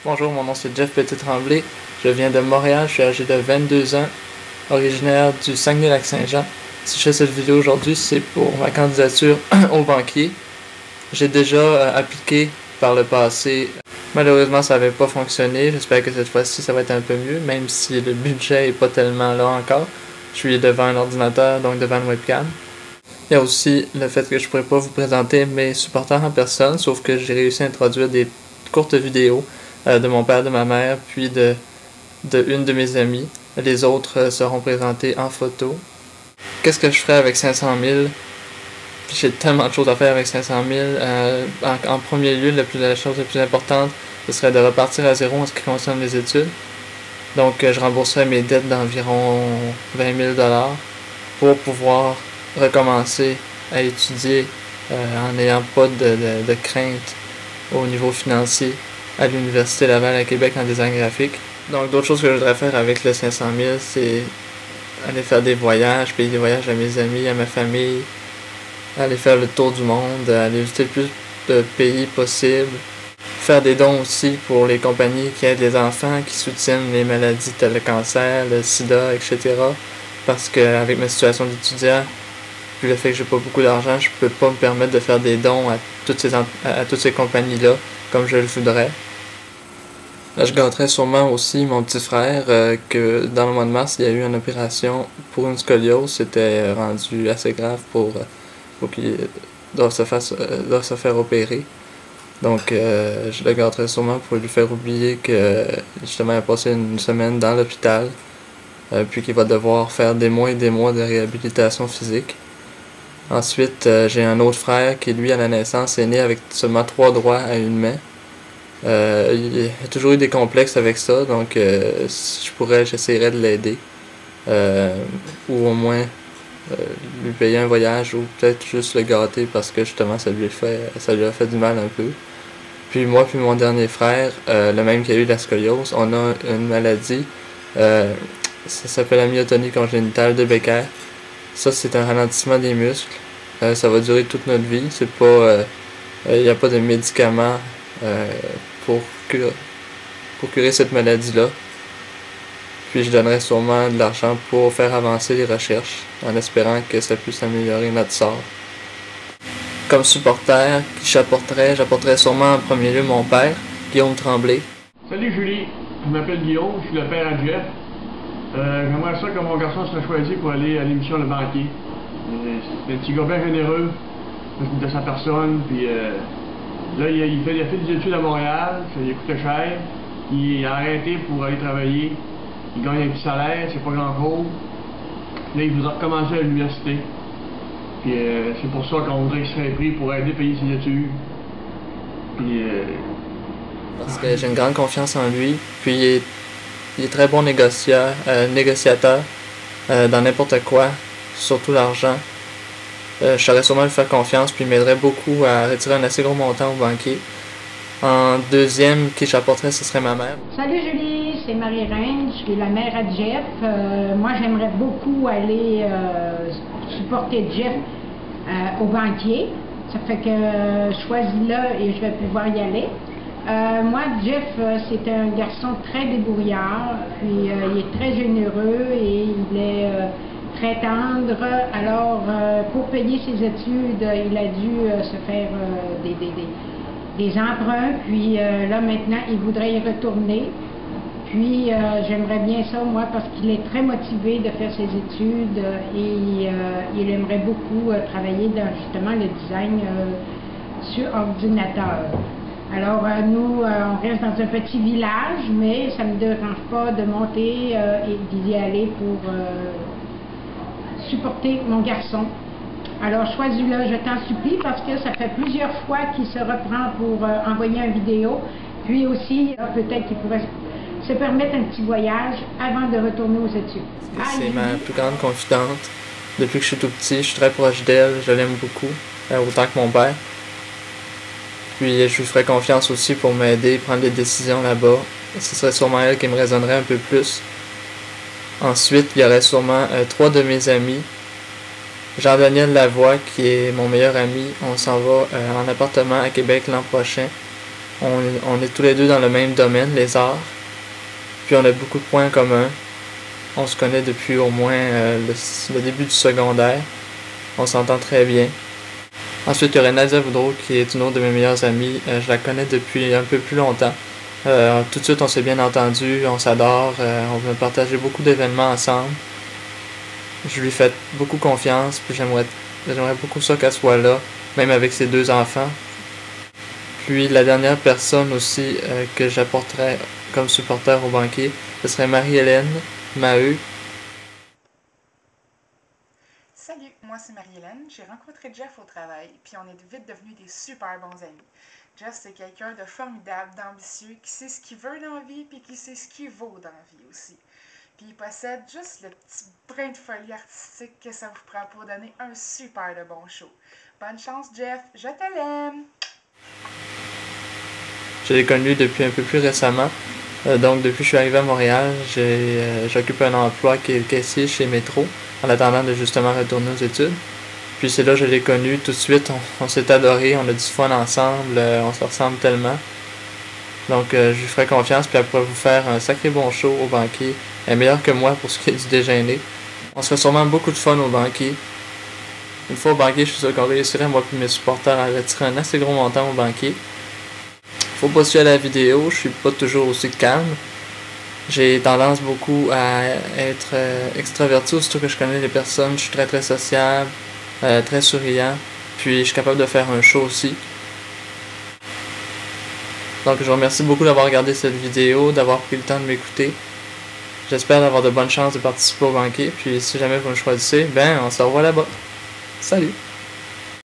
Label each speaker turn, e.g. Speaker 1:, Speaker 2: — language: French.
Speaker 1: Bonjour, mon nom c'est Jeff Petit-Tremblay. Je viens de Montréal, je suis âgé de 22 ans, originaire du Saguenay-Lac-Saint-Jean. Si je fais cette vidéo aujourd'hui, c'est pour ma candidature au banquier. J'ai déjà appliqué par le passé. Malheureusement, ça n'avait pas fonctionné. J'espère que cette fois-ci, ça va être un peu mieux, même si le budget n'est pas tellement là encore. Je suis devant un ordinateur, donc devant une webcam. Il y a aussi le fait que je ne pourrais pas vous présenter mes supporters en personne, sauf que j'ai réussi à introduire des courtes vidéos de mon père, de ma mère, puis de une de mes amies. Les autres seront présentés en photo. Qu'est-ce que je ferais avec 500 000? J'ai tellement de choses à faire avec 500 000. En premier lieu, la chose la plus importante, ce serait de repartir à zéro en ce qui concerne les études. Donc, je rembourserais mes dettes d'environ 20 000 $ pour pouvoir recommencer à étudier en n'ayant pas de crainte au niveau financier à l'Université Laval à Québec en design graphique. Donc, d'autres choses que je voudrais faire avec le 500 000, c'est aller faire des voyages, payer des voyages à mes amis, à ma famille, aller faire le tour du monde, aller visiter le plus de pays possible, faire des dons aussi pour les compagnies qui aident les enfants, qui soutiennent les maladies telles le cancer, le sida, etc. Parce qu'avec ma situation d'étudiant, puis le fait que j'ai pas beaucoup d'argent, je peux pas me permettre de faire des dons à toutes ces compagnies-là, comme je le voudrais. Je gâterais sûrement aussi mon petit frère, que dans le mois de mars, il y a eu une opération pour une scoliose. C'était rendu assez grave pour qu'il doive se faire opérer. Donc, je le gâterais sûrement pour lui faire oublier que, justement, il a passé une semaine dans l'hôpital, puis qu'il va devoir faire des mois et des mois de réhabilitation physique. Ensuite, j'ai un autre frère qui, lui, à la naissance, est né avec seulement 3 doigts à une main. Il a toujours eu des complexes avec ça, donc si je pourrais, j'essaierais de l'aider. Ou au moins lui payer un voyage, ou peut-être juste le gâter parce que justement ça lui a fait du mal un peu. Puis moi puis mon dernier frère, le même qui a eu la scoliose, on a une maladie, ça s'appelle la myotonie congénitale de Becker. Ça, c'est un ralentissement des muscles. Ça va durer toute notre vie. C'est pas, il n'y a pas de médicaments pour curer cette maladie-là. Puis je donnerais sûrement de l'argent pour faire avancer les recherches, en espérant que ça puisse améliorer notre sort. Comme supporter, j'apporterais sûrement en premier lieu mon père, Guillaume Tremblay.
Speaker 2: Salut Julie, je m'appelle Guillaume, je suis le père à Jeff. J'aimerais ça que mon garçon soit choisi pour aller à l'émission Le Banquier. C'est un petit gars bien généreux de sa personne, puis là il a fait des études à Montréal, ça lui coûtait cher. Il a arrêté pour aller travailler. Il gagne un petit salaire, c'est pas grand-chose. Là, il voudrait recommencer à l'université. Puis c'est pour ça qu'on voudrait qu'il serait pris pour aider à payer ses études. Puis
Speaker 1: parce que j'ai une grande confiance en lui, puis il est très bon négociateur dans n'importe quoi, surtout l'argent. Je saurais sûrement lui faire confiance, puis il m'aiderait beaucoup à retirer un assez gros montant au banquier. En deuxième, qui j'apporterais, ce serait ma mère.
Speaker 3: Salut Julie, c'est Marie-Reine, je suis la mère à Jeff. Moi, j'aimerais beaucoup aller supporter Jeff au banquier. Ça fait que choisis-le et je vais pouvoir y aller. Moi, Jeff, c'est un garçon très débrouillard, puis il est très généreux et il est très tendre. Alors, pour payer ses études, il a dû se faire des emprunts, puis là maintenant il voudrait y retourner. Puis j'aimerais bien ça, moi, parce qu'il est très motivé de faire ses études et il aimerait beaucoup travailler dans justement le design sur ordinateur. Alors nous, on reste dans un petit village, mais ça ne me dérange pas de monter et d'y aller pour supporter mon garçon. Alors choisis-le, je t'en supplie, parce que ça fait plusieurs fois qu'il se reprend pour envoyer une vidéo. Puis aussi, peut-être qu'il pourrait se permettre un petit voyage avant de retourner aux études.
Speaker 1: C'est ma plus grande confidente. Depuis que je suis tout petit, je suis très proche d'elle, je l'aime beaucoup, autant que mon père. Puis je lui ferais confiance aussi pour m'aider, prendre des décisions là-bas. Ce serait sûrement elle qui me raisonnerait un peu plus. Ensuite, il y aurait sûrement 3 de mes amis. Jean-Daniel Lavoie, qui est mon meilleur ami, on s'en va en appartement à Québec l'an prochain. On est tous les deux dans le même domaine, les arts. Puis on a beaucoup de points communs. On se connaît depuis au moins le début du secondaire. On s'entend très bien. Ensuite, il y aurait Nadia Boudreau, qui est une autre de mes meilleures amies. Je la connais depuis un peu plus longtemps. Tout de suite, on s'est bien entendu, on s'adore, on a partagé beaucoup d'événements ensemble. Je lui fais beaucoup confiance, puis j'aimerais beaucoup ça qu'elle soit là, même avec ses 2 enfants. Puis la dernière personne aussi que j'apporterais comme supporter au banquier, ce serait Marie-Hélène Maheu.
Speaker 4: Salut, moi c'est Marie-Hélène. J'ai rencontré Jeff au travail, puis on est vite devenus des super bons amis. Jeff, c'est quelqu'un de formidable, d'ambitieux, qui sait ce qu'il veut dans la vie, puis qui sait ce qu'il vaut dans la vie aussi. Puis il possède juste le petit brin de folie artistique que ça vous prend pour donner un super de bon show. Bonne chance, Jeff, je te l'aime!
Speaker 1: Je l'ai connu depuis un peu plus récemment. Donc depuis que je suis arrivé à Montréal, j'occupe un emploi qui est le caissier chez Métro, en attendant de justement retourner aux études. Puis c'est là que je l'ai connu tout de suite, on s'est adorés, on a du fun ensemble, on se ressemble tellement. Donc je lui ferai confiance, puis elle pourra vous faire un sacré bon show au banquier. Elle est meilleure que moi pour ce qui est du déjeuner. On se fait sûrement beaucoup de fun au banquier. Une fois au banquier, je suis sûr qu'on réussirait, moi et mes supporters, à retirer un assez gros montant au banquier. Faut pas se fier à la vidéo, je suis pas toujours aussi calme. J'ai tendance beaucoup à être extraverti, surtout que je connais les personnes, je suis très très sociable, très souriant, puis je suis capable de faire un show aussi. Donc je vous remercie beaucoup d'avoir regardé cette vidéo, d'avoir pris le temps de m'écouter. J'espère avoir de bonnes chances de participer au banquier, puis si jamais vous me choisissez, ben on se revoit là-bas. Salut!